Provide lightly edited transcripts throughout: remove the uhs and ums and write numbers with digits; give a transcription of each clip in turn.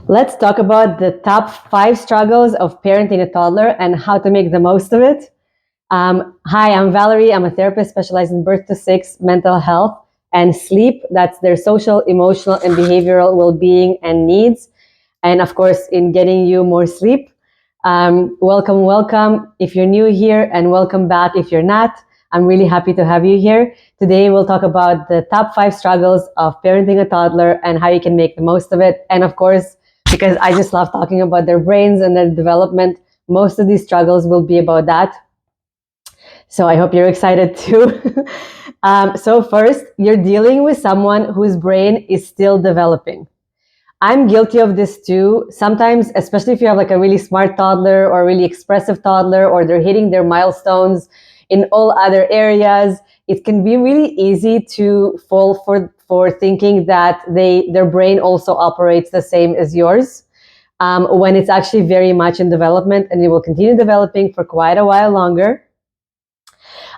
Let's talk about the top 5 struggles of parenting a toddler and how to make the most of it. Hi, I'm Valerie. I'm a therapist specialized in birth to 6, mental health, and sleep. That's their social, emotional, and behavioral well being and needs. And of course, in getting you more sleep. Welcome if you're new here, and welcome back if you're not. I'm really happy to have you here. Today, we'll talk about the top 5 struggles of parenting a toddler and how you can make the most of it. And of course, because I just love talking about their brains and their development, most of these struggles will be about that. So I hope you're excited too. So first, you're dealing with someone whose brain is still developing. I'm guilty of this too. Sometimes, especially if you have like a really smart toddler or a really expressive toddler, or they're hitting their milestones in all other areas, it can be really easy to fall for thinking that their brain also operates the same as yours, when it's actually very much in development, and it will continue developing for quite a while longer.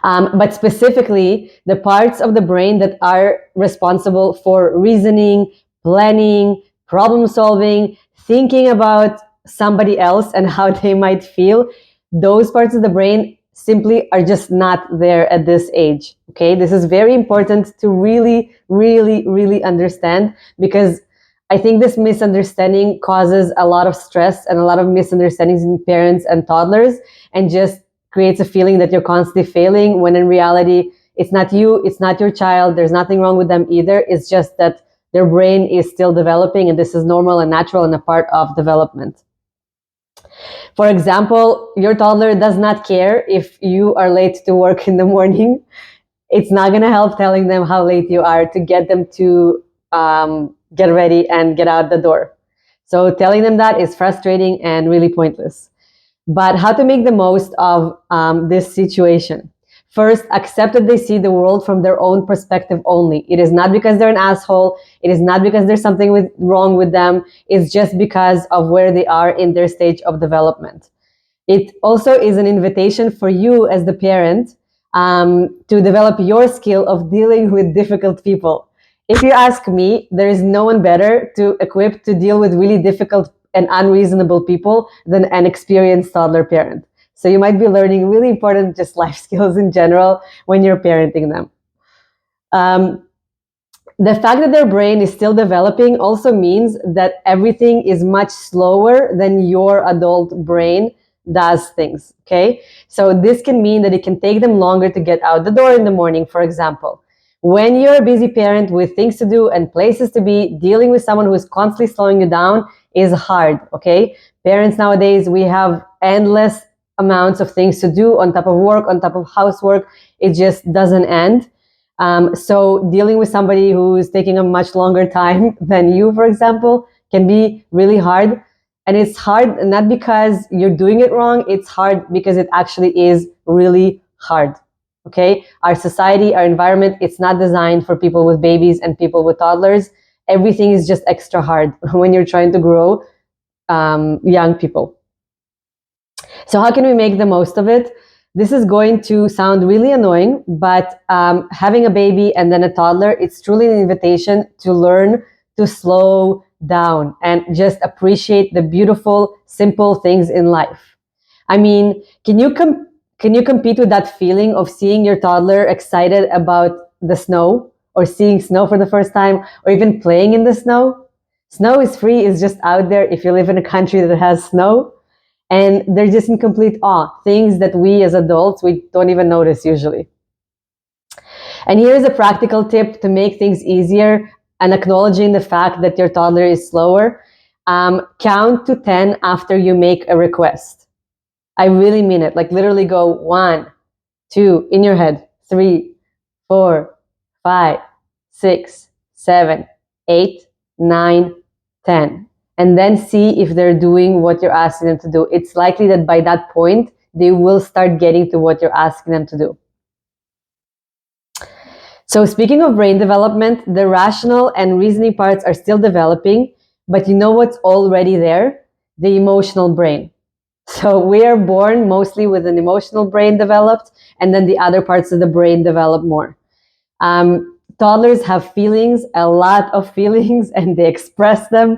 But specifically, the parts of the brain that are responsible for reasoning, planning, problem solving, thinking about somebody else and how they might feel, those parts of the brain simply are just not there at this age. Okay, this is very important to really, really, really understand, because I think this misunderstanding causes a lot of stress and a lot of misunderstandings in parents and toddlers, and just creates a feeling that you're constantly failing, when in reality, it's not you, it's not your child, there's nothing wrong with them either. It's just that their brain is still developing, and this is normal and natural and a part of development. For example, your toddler does not care if you are late to work in the morning. It's not going to help telling them how late you are to get them to get ready and get out the door. So telling them that is frustrating and really pointless. But how to make the most of this situation? First, accept that they see the world from their own perspective only. It is not because they're an asshole. It is not because there's something wrong with them. It's just because of where they are in their stage of development. It also is an invitation for you as the parent to develop your skill of dealing with difficult people. If you ask me, there is no one better to equip to deal with really difficult and unreasonable people than an experienced toddler parent. So you might be learning really important just life skills in general when you're parenting them. The fact that their brain is still developing also means that everything is much slower than your adult brain does things, okay? So this can mean that it can take them longer to get out the door in the morning, for example. When you're a busy parent with things to do and places to be, dealing with someone who is constantly slowing you down is hard, okay? Parents nowadays, we have endless amounts of things to do on top of work, on top of housework. It just doesn't end. So dealing with somebody who's taking a much longer time than you, for example, can be really hard. And it's hard not because you're doing it wrong, it's hard because it actually is really hard. Okay? Our society, our environment, it's not designed for people with babies and people with toddlers. Everything is just extra hard when you're trying to grow young people. So how can we make the most of it? This is going to sound really annoying, but having a baby and then a toddler, it's truly an invitation to learn to slow down and just appreciate the beautiful, simple things in life. I mean, can you compete with that feeling of seeing your toddler excited about the snow, or seeing snow for the first time, or even playing in the snow? Snow is free, it's just out there if you live in a country that has snow. And they're just in complete awe, things that we as adults, we don't even notice usually. And here's a practical tip to make things easier and acknowledging the fact that your toddler is slower. Count to 10 after you make a request. I really mean it. Like literally go 1, 2 in your head, 3, 4, 5, 6, 7, 8, 9, 10. And then see if they're doing what you're asking them to do. It's likely that by that point, they will start getting to what you're asking them to do. So speaking of brain development, the rational and reasoning parts are still developing, but you know what's already there? The emotional brain. So we are born mostly with an emotional brain developed, and then the other parts of the brain develop more. Toddlers have feelings, a lot of feelings, and they express them.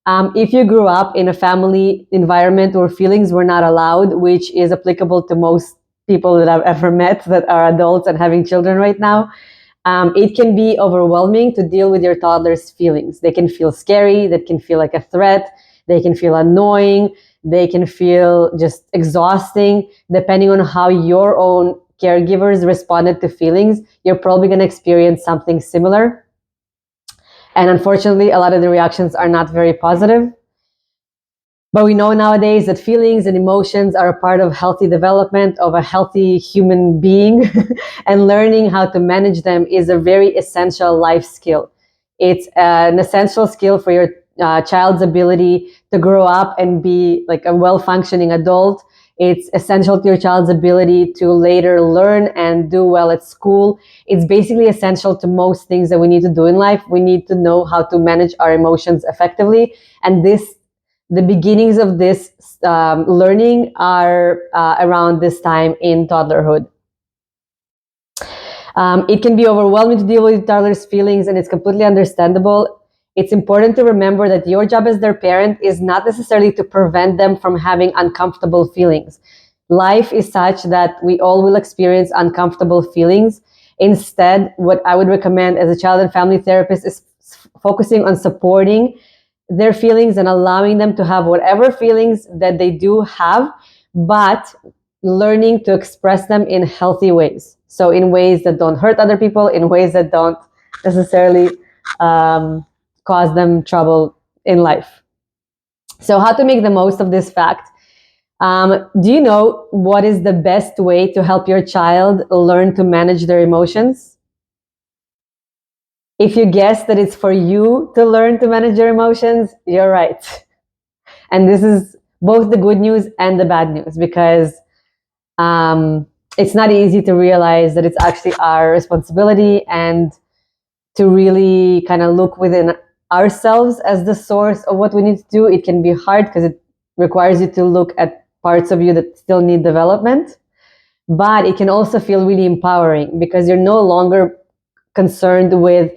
If you grew up in a family environment where feelings were not allowed, which is applicable to most people that I've ever met that are adults and having children right now, it can be overwhelming to deal with your toddler's feelings. They can feel scary, they can feel like a threat, they can feel annoying, they can feel just exhausting. Depending on how your own caregivers responded to feelings, you're probably going to experience something similar. And unfortunately, a lot of the reactions are not very positive. But we know nowadays that feelings and emotions are a part of healthy development of a healthy human being, and learning how to manage them is a very essential life skill. It's an essential skill for your child's ability to grow up and be like a well-functioning adult. It's essential to your child's ability to later learn and do well at school. It's basically essential to most things that we need to do in life. We need to know how to manage our emotions effectively. And the beginnings of this learning are around this time in toddlerhood. It can be overwhelming to deal with toddlers' feelings, and it's completely understandable. It's important to remember that your job as their parent is not necessarily to prevent them from having uncomfortable feelings. Life is such that we all will experience uncomfortable feelings. Instead, what I would recommend as a child and family therapist is focusing on supporting their feelings and allowing them to have whatever feelings that they do have, but learning to express them in healthy ways. So in ways that don't hurt other people, in ways that don't necessarily cause them trouble in life. So how to make the most of this fact? Do you know what is the best way to help your child learn to manage their emotions? If you guess that it's for you to learn to manage your emotions, you're right. And this is both the good news and the bad news, because it's not easy to realize that it's actually our responsibility, and to really kind of look within ourselves as the source of what we need to do. It can be hard because it requires you to look at parts of you that still need development. But it can also feel really empowering because you're no longer concerned with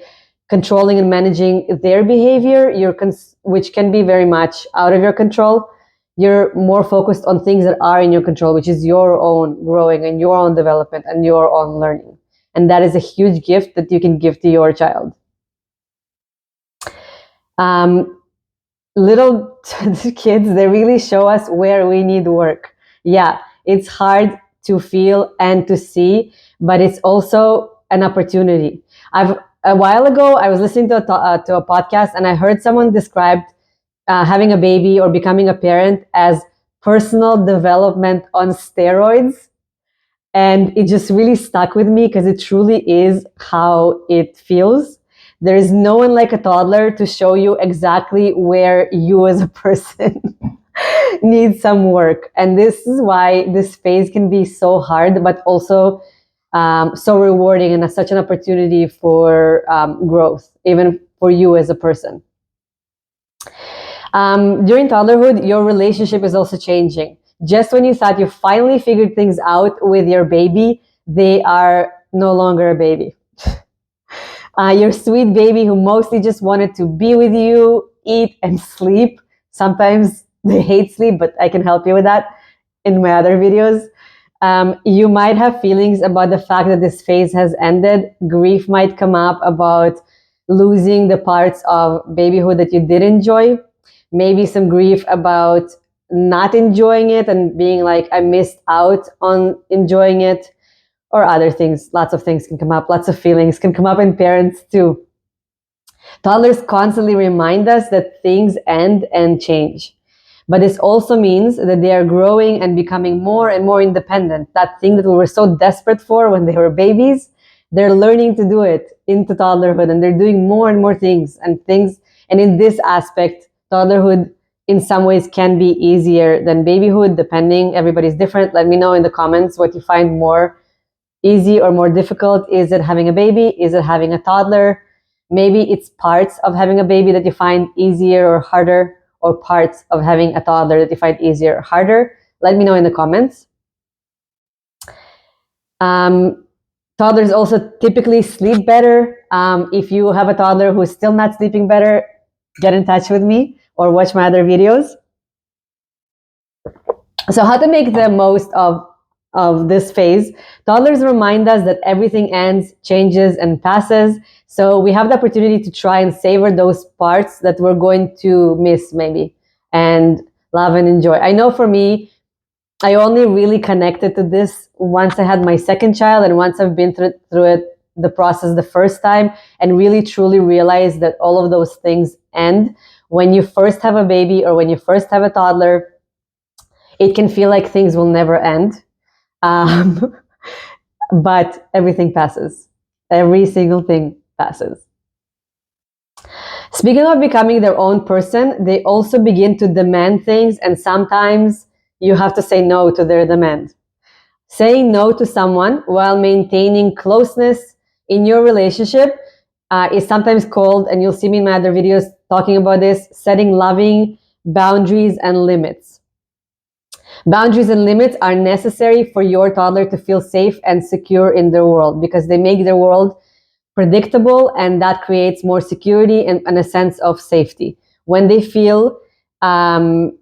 controlling and managing their behavior, which can be very much out of your control. You're more focused on things that are in your control, which is your own growing and your own development and your own learning. And that is a huge gift that you can give to your child. Little kids, they really show us where we need work. Yeah, it's hard to feel and to see, but it's also an opportunity. A while ago, I was listening to a podcast, and I heard someone describe having a baby or becoming a parent as personal development on steroids. And it just really stuck with me because it truly is how it feels. There is no one like a toddler to show you exactly where you as a person need some work. And this is why this phase can be so hard, but also so rewarding, and such an opportunity for growth, even for you as a person. During toddlerhood, your relationship is also changing. Just when you thought you finally figured things out with your baby, they are no longer a baby. Your sweet baby who mostly just wanted to be with you, eat, and sleep. Sometimes they hate sleep, but I can help you with that in my other videos. You might have feelings about the fact that this phase has ended. Grief might come up about losing the parts of babyhood that you did enjoy. Maybe some grief about not enjoying it and being like, I missed out on enjoying it, or other things. Lots of things can come up. Lots of feelings can come up in parents too. Toddlers constantly remind us that things end and change. But this also means that they are growing and becoming more and more independent. That thing that we were so desperate for when they were babies, they're learning to do it into toddlerhood, and they're doing more and more things. And in this aspect, toddlerhood in some ways can be easier than babyhood, depending. Everybody's different. Let me know in the comments what you find more easy or more difficult. Is it having a baby? Is it having a toddler? Maybe it's parts of having a baby that you find easier or harder, or parts of having a toddler that you find easier or harder. Let me know in the comments. Toddlers also typically sleep better. If you have a toddler who's still not sleeping better, get in touch with me. or watch my other videos. So how to make the most of this phase? Toddlers remind us that everything ends, changes, and passes. So we have the opportunity to try and savor those parts that we're going to miss maybe, and love and enjoy. I know for me, I only really connected to this once I had my second child, and once I've been through it, the process the first time, and really truly realized that all of those things end. When you first have a baby or when you first have a toddler, it can feel like things will never end. Um, but everything passes. Every single thing passes. Speaking of becoming their own person, they also begin to demand things, and sometimes you have to say no to their demand. Saying no to someone while maintaining closeness in your relationship is sometimes called, and you'll see me in my other videos talking about this, setting loving boundaries and limits. Boundaries and limits are necessary for your toddler to feel safe and secure in their world, because they make their world predictable, and that creates more security and a sense of safety. When they feel, and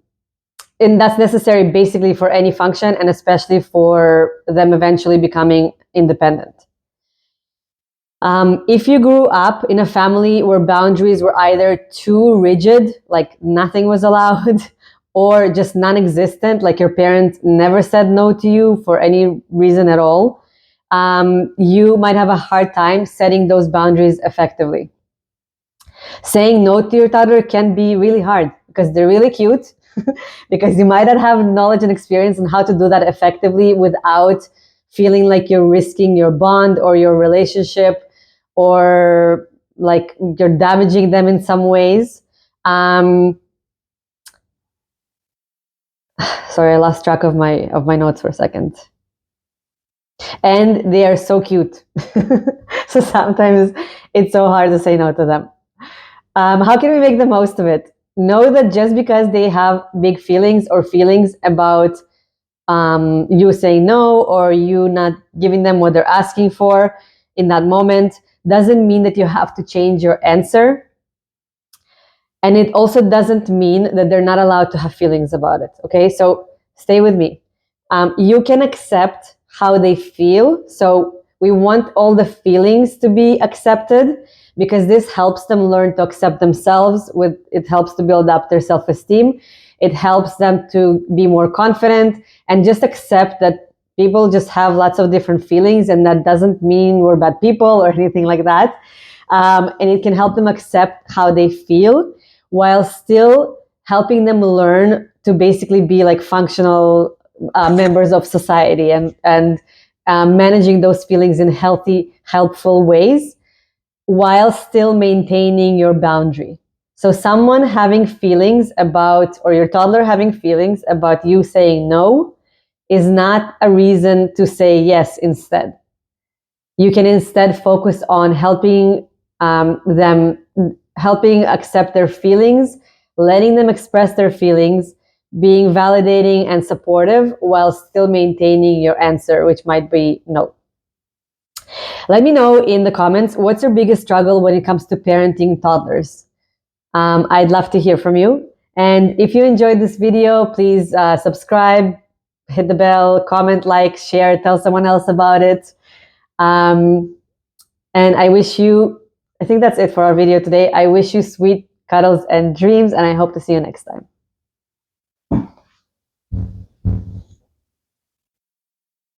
that's necessary basically for any function, and especially for them eventually becoming independent. If you grew up in a family where boundaries were either too rigid, like nothing was allowed, or just non-existent, like your parents never said no to you for any reason at all, you might have a hard time setting those boundaries effectively. Saying no to your toddler can be really hard because they're really cute, because you might not have knowledge and experience on how to do that effectively without feeling like you're risking your bond or your relationship, or like you're damaging them in some ways. Sorry, I lost track of my notes for a second. And they are so cute. So sometimes it's so hard to say no to them. How can we make the most of it? Know that just because they have big feelings or feelings about you saying no, or you not giving them what they're asking for in that moment, doesn't mean that you have to change your answer. And it also doesn't mean that they're not allowed to have feelings about it. Okay, so stay with me. You can accept how they feel. So we want all the feelings to be accepted, because this helps them learn to accept themselves. It helps to build up their self-esteem. It helps them to be more confident, and just accept that people just have lots of different feelings, and that doesn't mean we're bad people or anything like that. And it can help them accept how they feel, while still helping them learn to basically be like functional members of society, and managing those feelings in healthy, helpful ways, while still maintaining your boundary. So someone having feelings about, or your toddler having feelings about you saying no, is not a reason to say yes instead. You can instead focus on helping helping accept their feelings, letting them express their feelings, being validating and supportive, while still maintaining your answer, which might be no. Let me know in the comments, what's your biggest struggle when it comes to parenting toddlers? I'd love to hear from you. And if you enjoyed this video, please subscribe, hit the bell, comment, like, share, tell someone else about it. And I think that's it for our video today. I wish you sweet cuddles and dreams, and I hope to see you next time.